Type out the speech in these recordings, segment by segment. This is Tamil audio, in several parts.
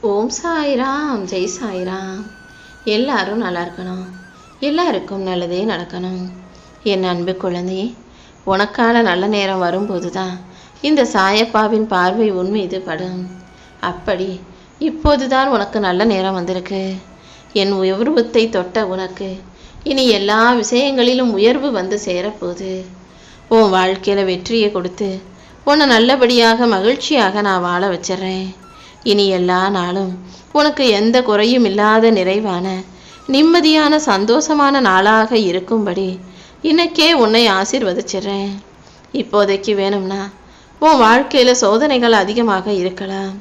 ஓம் சாய்ராம், ஜெய் சாய்ராம். எல்லாரும் நல்லா இருக்கணும், எல்லாருக்கும் நல்லதே நடக்கணும். என் அன்பு குழந்தையே, உனக்கான நல்ல நேரம் வரும்போது தான் இந்த சாயப்பாவின் பார்வை உன் மீது படும். அப்படி இப்போதுதான் உனக்கு நல்ல நேரம் வந்திருக்கு. என் உயர்வுத்தை தொட்ட உனக்கு இனி எல்லா விஷயங்களிலும் உயர்வு வந்து சேரப்போகுது. உன் வாழ்க்கையில் வெற்றியை கொடுத்து உன்னை நல்லபடியாக மகிழ்ச்சியாக நான் வாழ வச்சிட்றேன். இனி எல்லா நாளும் உனக்கு எந்த குறையும் இல்லாத நிறைவான நிம்மதியான சந்தோஷமான நாளாக இருக்கும்படி இன்னைக்கே உன்னை ஆசீர்வதிச்சிட்றேன். இப்போதைக்கு வேணும்னா உன் வாழ்க்கையில் சோதனைகள் அதிகமாக இருக்கலாம்,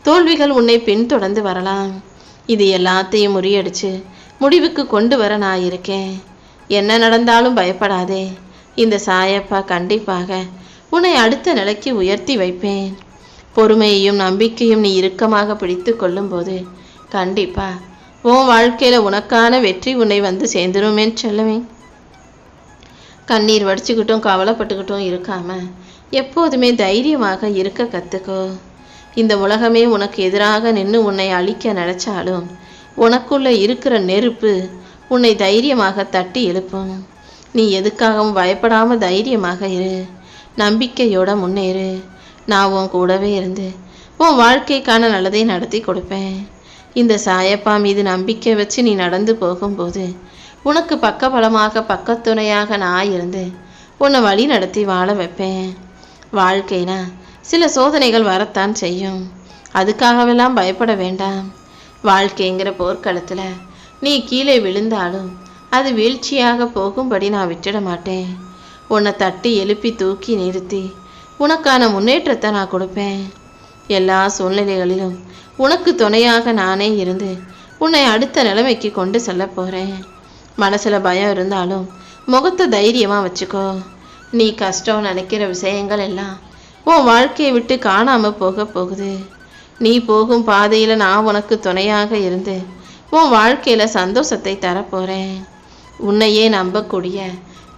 தோல்விகள் உன்னை பின்தொடர்ந்து வரலாம். இது எல்லாத்தையும் முறியடிச்சு முடிவுக்கு கொண்டு வர நான் இருக்கேன். என்ன நடந்தாலும் பயப்படாதே. இந்த சாயப்பா கண்டிப்பாக உன்னை அடுத்த நிலைக்கு உயர்த்தி வைப்பேன். பொறுமையையும் நம்பிக்கையும் நீ இறுக்கமாக பிடித்து கொள்ளும்போது கண்டிப்பா உன் வாழ்க்கையில் உனக்கான வெற்றி உன்னை வந்து சேர்ந்துருமேன்னு சொல்லுவேன். கண்ணீர் வடிச்சுக்கிட்டும் கவலைப்பட்டுக்கிட்டும் இருக்காம எப்போதுமே தைரியமாக இருக்க கற்றுக்கோ. இந்த உலகமே உனக்கு எதிராக நின்று உன்னை அழிக்க நினைச்சாலும் உனக்குள்ள இருக்கிற நெருப்பு உன்னை தைரியமாக தட்டி எழுப்பும். நீ எதுக்காகவும் பயப்படாம தைரியமாக இரு, நம்பிக்கையோட முன்னேறு. நான் உன் கூடவே இருந்து உன் வாழ்க்கைக்கான நல்லதை நடத்தி கொடுப்பேன். இந்த சாயப்பா மீது நம்பிக்கை வச்சு நீ நடந்து போகும்போது உனக்கு பக்கபலமாக பக்கத்துணையாக நான் இருந்து உன்னை வழி நடத்தி வாழ வைப்பேன். வாழ்க்கைனா சில சோதனைகள் வரத்தான் செய்யும், அதுக்காகவெல்லாம் பயப்பட வேண்டாம். வாழ்க்கைங்கிற போர்க்களத்தில் நீ கீழே விழுந்தாலும் அது வீழ்ச்சியாக போகும்படி நான் விட்டுட மாட்டேன். உன்னை தட்டி எழுப்பி தூக்கி நிறுத்தி உனக்கான முன்னேற்றத்தை நான் கொடுப்பேன். எல்லா சூழ்நிலைகளிலும் உனக்கு துணையாக நானே இருந்து உன்னை அடுத்த நிலைமைக்கு கொண்டு செல்ல போகிறேன். மனசில் பயம் இருந்தாலும் முகத்தை தைரியமாக வச்சுக்கோ. நீ கஷ்டம் நினைக்கிற விஷயங்கள் எல்லாம் உன் வாழ்க்கையை விட்டு காணாமல் போக போகுது. நீ போகும் பாதையில் நான் உனக்கு துணையாக இருந்து உன் வாழ்க்கையில் சந்தோஷத்தை தரப்போகிறேன். உன்னையே நம்பக்கூடிய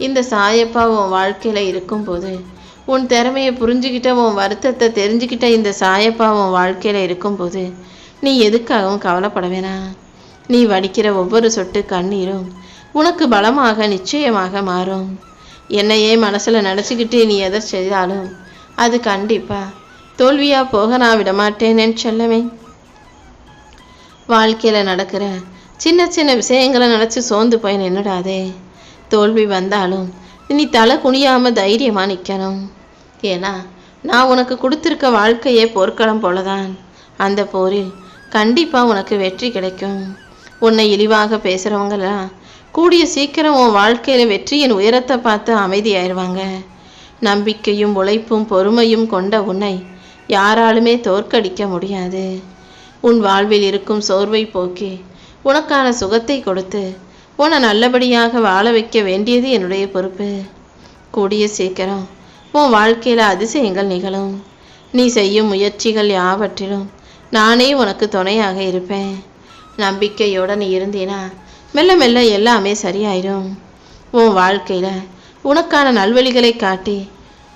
இந்த சாயப்பா உன் வாழ்க்கையில் இருக்கும்போது உன் திறமையை புரிஞ்சுக்கிட்ட உன் வருத்தத்தை தெரிஞ்சுக்கிட்ட இந்த சாயப்பா உன் வாழ்க்கையில் இருக்கும்போது நீ எதுக்காகவும் கவலைப்பட வேணாம். நீ வடிக்கிற ஒவ்வொரு சொட்டு கண்ணீரும் உனக்கு பலமாக நிச்சயமாக மாறும். என்னையே மனசில் நினச்சிக்கிட்டு நீ எதை செய்தாலும் அது கண்டிப்பாக தோல்வியாக போக நான் விடமாட்டேன்னு சொல்லவே. வாழ்க்கையில் நடக்கிற சின்ன சின்ன விஷயங்களை நினச்சி சோர்ந்து போய் நின்றுடாதே. தோல்வி வந்தாலும் நீ தலை குனியாமல் தைரியமாக நிற்கணும். ஏன்னா நான் உனக்கு கொடுத்துருக்க வாழ்க்கையே போர்க்களம் போலதான். அந்த போரில் கண்டிப்பாக உனக்கு வெற்றி கிடைக்கும். உன்னை இழிவாக பேசுகிறவங்களாம் கூடிய சீக்கிரம் உன் வாழ்க்கையில் வெற்றியின் உயரத்தை பார்த்து அமைதியாயிருவாங்க. நம்பிக்கையும் உழைப்பும் பொறுமையும் கொண்ட உன்னை யாராலுமே தோற்கடிக்க முடியாது. உன் வாழ்வில் இருக்கும் சோர்வை போக்கி உனக்கான சுகத்தை கொடுத்து உன்னை நல்லபடியாக வாழ வைக்க வேண்டியது என்னுடைய பொறுப்பு. கூடிய சீக்கிரம் உன் வாழ்க்கையில் அதிசயங்கள் நிகழும். நீ செய்யும் முயற்சிகள் யாவற்றிலும் நானே உனக்கு துணையாக இருப்பேன். நம்பிக்கையோடு நீ இருந்தீனா மெல்ல மெல்ல எல்லாமே சரியாயிடும். உன் வாழ்க்கையில் உனக்கான நல்வழிகளை காட்டி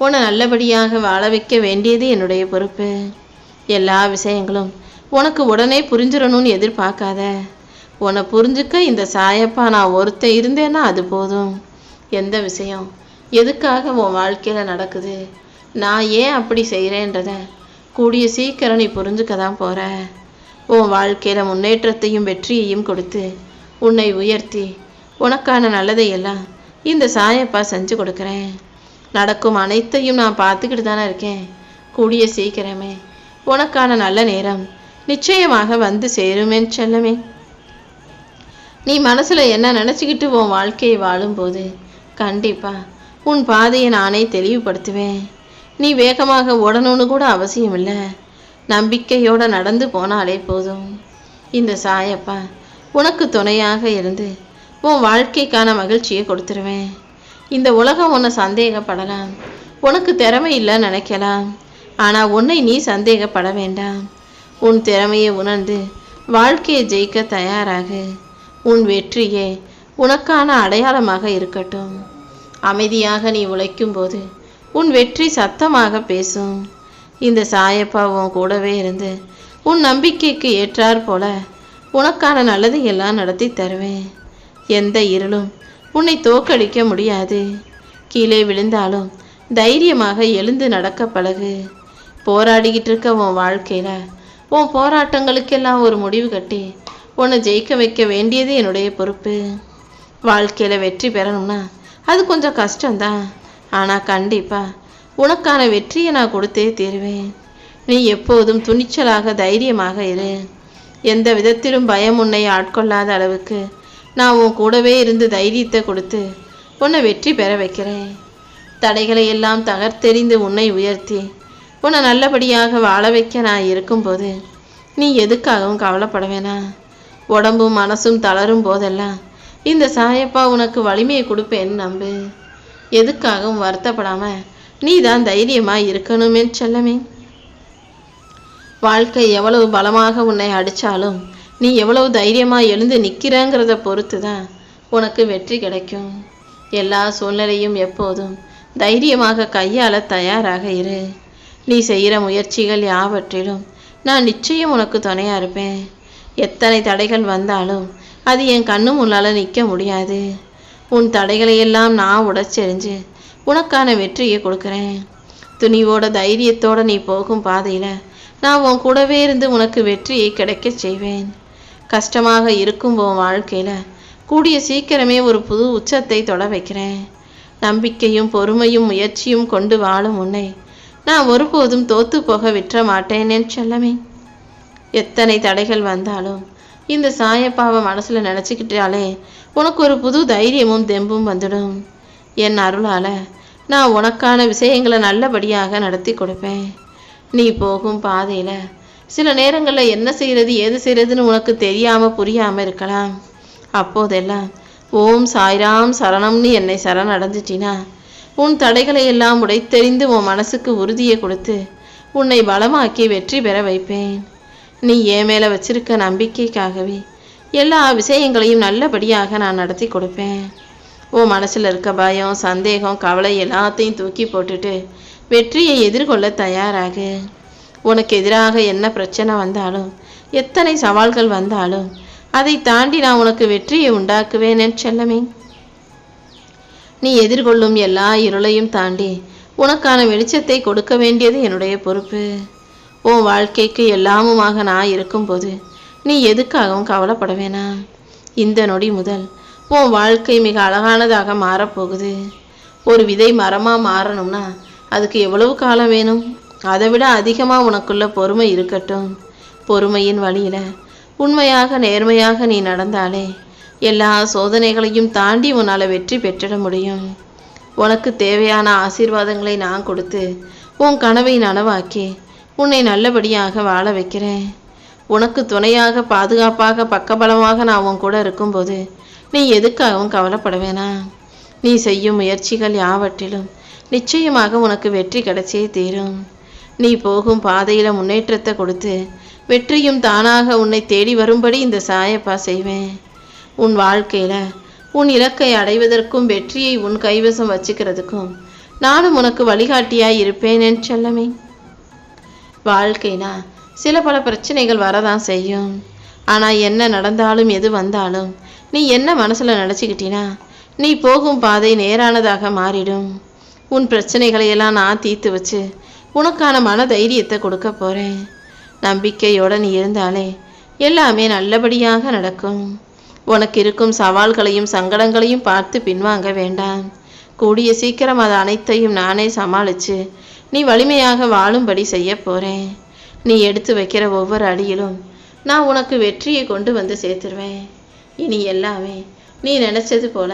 உன்னை நல்லபடியாக வாழ வைக்க வேண்டியது என்னுடைய பொறுப்பு. எல்லா விஷயங்களும் உனக்கு உடனே புரிஞ்சிடணும்னு எதிர்பார்க்காத. உன்னை புரிஞ்சுக்க இந்த சாயப்பா நான் ஒருத்தன் இருந்தேன்னா அது போதும். எந்த விஷயம் எதுக்காக உன் வாழ்க்கையில் நடக்குது, நான் ஏன் அப்படி செய்கிறேன்றத கூடிய சீக்கிரம் நீ புரிஞ்சுக்க தான் போகிற. உன் வாழ்க்கையில் முன்னேற்றத்தையும் வெற்றியையும் கொடுத்து உன்னை உயர்த்தி உனக்கான நல்லதையெல்லாம் இந்த சாயப்பா செஞ்சு கொடுக்குறேன். நடக்கும் அனைத்தையும் நான் பார்த்துக்கிட்டு தானே இருக்கேன். கூடிய சீக்கிரமே உனக்கான நல்ல நேரம் நிச்சயமாக வந்து சேருமேன்னு சொல்லமே. நீ மனசில் என்ன நினச்சிக்கிட்டு உன் வாழ்க்கையை வாழும்போது கண்டிப்பாக உன் பாதையை நானே தெளிவுபடுத்துவேன். நீ வேகமாக ஓடணும்னு கூட அவசியம் இல்லை, நம்பிக்கையோடு நடந்து போனாலே போதும். இந்த சாயப்பா உனக்கு துணையாக இருந்து உன் வாழ்க்கைக்கான மகிழ்ச்சியை கொடுத்துருவேன். இந்த உலகம் உன்னை சந்தேகப்படலாம், உனக்கு திறமை இல்லைன்னு நினைக்கலாம். ஆனால் உன்னை நீ சந்தேகப்பட வேண்டாம். உன் திறமையை உணர்ந்து வாழ்க்கையை ஜெயிக்க தயாராகு. உன் வெற்றியே உனக்கான அடையாளமாக இருக்கட்டும். அமைதியாக நீ உழைக்கும்போது உன் வெற்றி சத்தமாக பேசும். இந்த சாயப்பா உன் கூடவே இருந்து உன் நம்பிக்கைக்கு ஏற்றாற் போல உனக்கான நல்லதை எல்லாம் நடத்தி தருவேன். எந்த இருளும் உன்னை தோக்கடிக்க முடியாது. கீழே விழுந்தாலும் தைரியமாக எழுந்து நடக்க பழகு. போராடிக்கிட்டு இருக்க உன் வாழ்க்கையில் உன் போராட்டங்களுக்கெல்லாம் ஒரு முடிவு கட்டி உன்னை ஜெயிக்க வைக்க வேண்டியது என்னுடைய பொறுப்பு. வாழ்க்கையில் வெற்றி பெறணும்னா அது கொஞ்சம் கஷ்டம்தான். ஆனால் கண்டிப்பாக உனக்கான வெற்றியை நான் கொடுத்தே தீருவேன். நீ எப்போதும் துணிச்சலாக தைரியமாக இரு. எந்த விதத்திலும் பயம் உன்னை ஆட்கொள்ளாத அளவுக்கு நான் உன் கூடவே இருந்து தைரியத்தை கொடுத்து உன்னை வெற்றி பெற வைக்கிறேன். தடைகளை எல்லாம் தகர்த்தெறிந்து உன்னை உயர்த்தி உன்னை நல்லபடியாக வாழ வைக்க நான் இருக்கும்போது நீ எதுக்காகவும் கவலைப்பட வேணாம். உடம்பும் மனசும் தளரும் போதெல்லாம் இந்த சாயப்பா உனக்கு வலிமையை கொடுப்பேன்னு நம்பு. எதுக்காகவும் வருத்தப்படாம நீ தான் தைரியமாக இருக்கணுமே செல்லமே. வாழ்க்கை எவ்வளவு பலமாக உன்னை அடித்தாலும் நீ எவ்வளவு தைரியமாக எழுந்து நிற்கிறங்கிறத பொறுத்து தான் உனக்கு வெற்றி கிடைக்கும். எல்லா சூழ்நிலையும் எப்போதும் தைரியமாக கையாள தயாராக இரு. நீ செய்கிற முயற்சிகள் யாவற்றிலும் நான் நிச்சயம் உனக்கு துணையாக இருப்பேன். எத்தனை தடைகள் வந்தாலும் அது என் கண்ணு முன்னால் நிற்க முடியாது. உன் தடைகளையெல்லாம் நான் உடைச்செறிஞ்சு உனக்கான வெற்றியை கொடுக்குறேன். துணிவோட தைரியத்தோடு நீ போகும் பாதையில் நான் உன் கூடவே இருந்து உனக்கு வெற்றியை கிடைக்க செய்வேன். கஷ்டமாக இருக்கும் உன் வாழ்க்கையில் கூடிய சீக்கிரமே ஒரு புது உச்சத்தை தொட வைக்கிறேன். நம்பிக்கையும் பொறுமையும் முயற்சியும் கொண்டு வாழும் உன்னை நான் ஒருபோதும் தோத்து போக விட்டுற மாட்டேன் என் செல்லமே. எத்தனை தடைகள் வந்தாலும் இந்த சாயப்பாவை மனசில் நினச்சிக்கிட்டாலே உனக்கு ஒரு புது தைரியமும் தெம்பும் வந்துடும். என் அருளால் நான் உனக்கான விஷயங்களை நல்லபடியாக நடத்தி கொடுப்பேன். நீ போகும் பாதையில் சில நேரங்களில் என்ன செய்கிறது ஏது செய்கிறதுன்னு உனக்கு தெரியாமல் புரியாமல் இருக்கலாம். அப்போதெல்லாம் ஓம் சாய்ராம் சரணம்னு என்னை சரணடைஞ்சிட்டினா உன் தடைகளை எல்லாம் உடைத்தெறிந்து உன் மனசுக்கு உறுதியை கொடுத்து உன்னை பலமாக்கி வெற்றி பெற வைப்பேன். நீ என் மேலே வச்சிருக்க நம்பிக்கைக்காகவே எல்லா விஷயங்களையும் நல்லபடியாக நான் நடத்தி கொடுப்பேன். உன் மனசில் இருக்க பயம் சந்தேகம் கவலை எல்லாத்தையும் தூக்கி போட்டுட்டு வெற்றியை எதிர்கொள்ள தயாராகு. உனக்கு எதிராக என்ன பிரச்சனை வந்தாலும் எத்தனை சவால்கள் வந்தாலும் அதை தாண்டி நான் உனக்கு வெற்றியை உண்டாக்குவேன் என் செல்லமே. நீ எதிர்கொள்ளும் எல்லா இருளையும் தாண்டி உனக்கான வெளிச்சத்தை கொடுக்க வேண்டியது என்னுடைய பொறுப்பு. உன் வாழ்க்கைக்கு எல்லாமுமாக நான் இருக்கும்போது நீ எதுக்காகவும் கவலைப்பட வேணாம். இந்த நொடி முதல் உன் வாழ்க்கை மிக அழகானதாக மாறப்போகுது. ஒரு விதை மரமாக மாறணும்னா அதுக்கு எவ்வளவு காலம் வேணும்? அதை விட அதிகமாக உனக்குள்ள பொறுமை இருக்கட்டும். பொறுமையின் வழியில் உண்மையாக நேர்மையாக நீ நடந்தாலே எல்லா சோதனைகளையும் தாண்டி உன்னால் வெற்றி பெற்றிட முடியும். உனக்கு தேவையான ஆசீர்வாதங்களை நான் கொடுத்து உன் கனவை நனவாக்கி உன்னை நல்லபடியாக வாழ வைக்கிறேன். உனக்கு துணையாக பாதுகாப்பாக பக்கபலமாக நான் உன் கூட இருக்கும்போது நீ எதுக்காகவும் கவலைப்பட வேணாம். நீ செய்யும் முயற்சிகள் யாவற்றிலும் நிச்சயமாக உனக்கு வெற்றி கிடைச்சே தீரும். நீ போகும் பாதையில் முன்னேற்றத்தை கொடுத்து வெற்றியும் தானாக உன்னை தேடி வரும்படி இந்த சாயப்பா செய்வேன். உன் வாழ்க்கையில் உன் இலக்கை அடைவதற்கும் வெற்றியை உன் கைவசம் வச்சுக்கிறதுக்கும் நானும் உனக்கு வழிகாட்டியாய் இருப்பேன் என் செல்லமே. வாழ்க்கைனா சில பல பிரச்சனைகள் வரதான் செய்யும். ஆனால் என்ன நடந்தாலும் எது வந்தாலும் நீ என்ன மனசில் நினச்சிக்கிட்டினா நீ போகும் பாதை நேரானதாக மாறிடும். உன் பிரச்சனைகளையெல்லாம் நான் தீர்த்து வச்சு உனக்கான மன தைரியத்தை கொடுக்க போகிறேன். நம்பிக்கையோடு நீ இருந்தாலே எல்லாமே நல்லபடியாக நடக்கும். உனக்கு இருக்கும் சவால்களையும் சங்கடங்களையும் பார்த்து பின்வாங்க வேண்டாம். கூடிய சீக்கிரம் அது அனைத்தையும் நானே சமாளித்து நீ வலிமையாக வாழும்படி செய்ய போகிறேன். நீ எடுத்து வைக்கிற ஒவ்வொரு அடியிலும் நான் உனக்கு வெற்றியை கொண்டு வந்து சேர்த்துருவேன். இனி எல்லாமே நீ நினச்சது போல